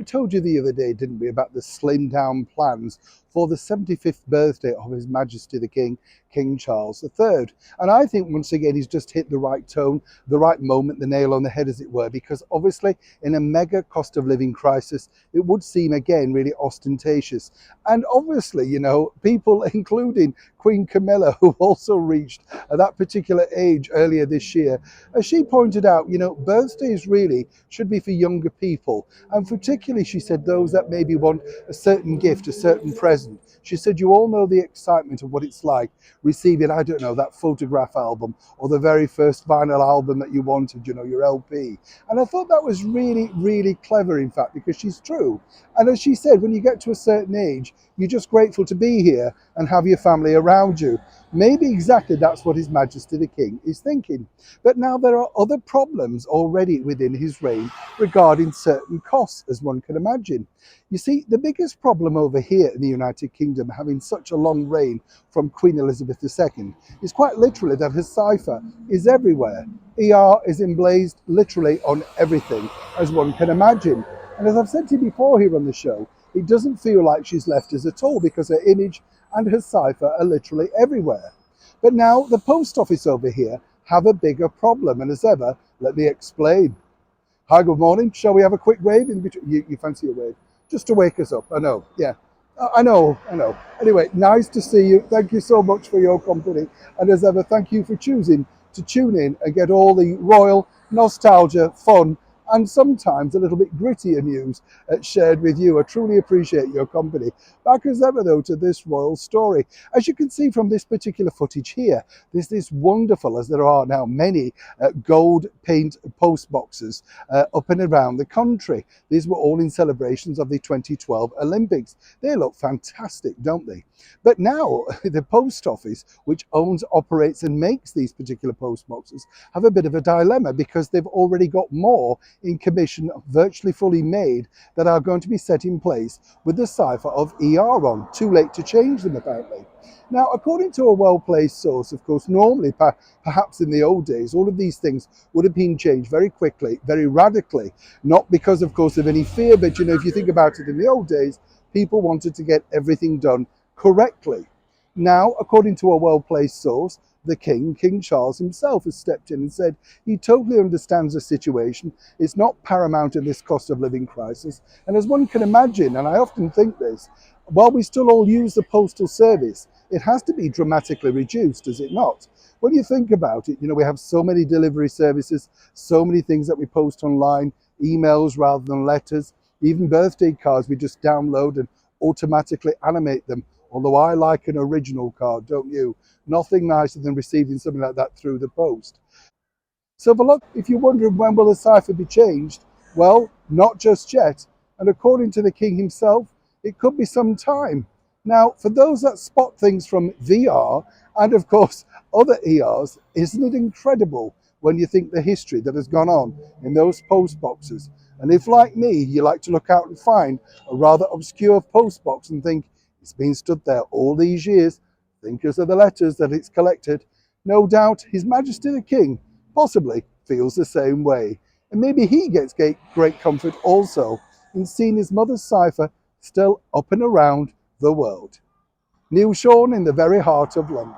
told you the other day, didn't we, about the slimmed down plans for the 75th birthday of His Majesty the King, King Charles III. And I think once again he's just hit the right tone, the right moment, the nail on the head as it were, because obviously in a mega cost of living crisis, it would seem again really ostentatious. And obviously, you know, people including Queen Camilla, who also reached that particular age earlier this year, as she pointed out, you know, birthdays really should be for younger people. And particularly, she said, those that maybe want a certain gift, a certain present. She said, you all know the excitement of what it's like receiving, I don't know, that photograph album or the very first vinyl album that you wanted, you know, your LP. And I thought that was really, really clever, in fact, because she's true. And as she said, when you get to a certain age, you're just grateful to be here and have your family around you. Maybe exactly that's what His Majesty the King is thinking. But now there are other problems already within his reign regarding certain costs, as one can imagine. You see, the biggest problem over here in the United Kingdom, having such a long reign from Queen Elizabeth II, is quite literally that her cipher is everywhere. ER is emblazed literally on everything, as one can imagine. And as I've said to you before here on the show, it doesn't feel like she's left us at all because her image and her cipher are literally everywhere. But now the post office over here have a bigger problem, and as ever, let me explain. Hi, good morning. Shall we have a quick wave in between? You fancy a wave? Just to wake us up. I know, yeah. I know. Anyway, nice to see you. Thank you so much for your company. And as ever, thank you for choosing to tune in and get all the royal nostalgia, fun, and sometimes a little bit grittier news shared with you. I truly appreciate your company. Back as ever though to this royal story. As you can see from this particular footage here, there's this wonderful, as there are now many, gold paint post boxes up and around the country. These were all in celebrations of the 2012 Olympics. They look fantastic, don't they? But now the post office, which owns, operates and makes these particular post boxes, have a bit of a dilemma because they've already got more in commission, virtually fully made, that are going to be set in place with the cipher of ER on. Too late to change them, apparently. Now, according to a well-placed source, of course, normally, perhaps in the old days, all of these things would have been changed very quickly, very radically, not because, of course, of any fear, but, you know, if you think about it, in the old days, people wanted to get everything done correctly. Now, according to a well-placed source, the King Charles himself, has stepped in and said he totally understands the situation. It's not paramount in this cost of living crisis. And as one can imagine, and I often think this, while we still all use the postal service, it has to be dramatically reduced, does it not? When you think about it, you know, we have so many delivery services, so many things that we post online, emails rather than letters, even birthday cards we just download and automatically animate them. Although I like an original card, don't you? Nothing nicer than receiving something like that through the post. So if you're wondering when will the cipher be changed, well, not just yet. And according to the King himself, it could be some time. Now, for those that spot things from VR and of course other ERs, isn't it incredible when you think the history that has gone on in those post boxes? And if, like me, you like to look out and find a rather obscure post box and think, it's been stood there all these years, thinkers of the letters that it's collected, no doubt His Majesty the King possibly feels the same way. And maybe he gets great comfort also in seeing his mother's cipher still up and around the world. Neil Sean in the very heart of London.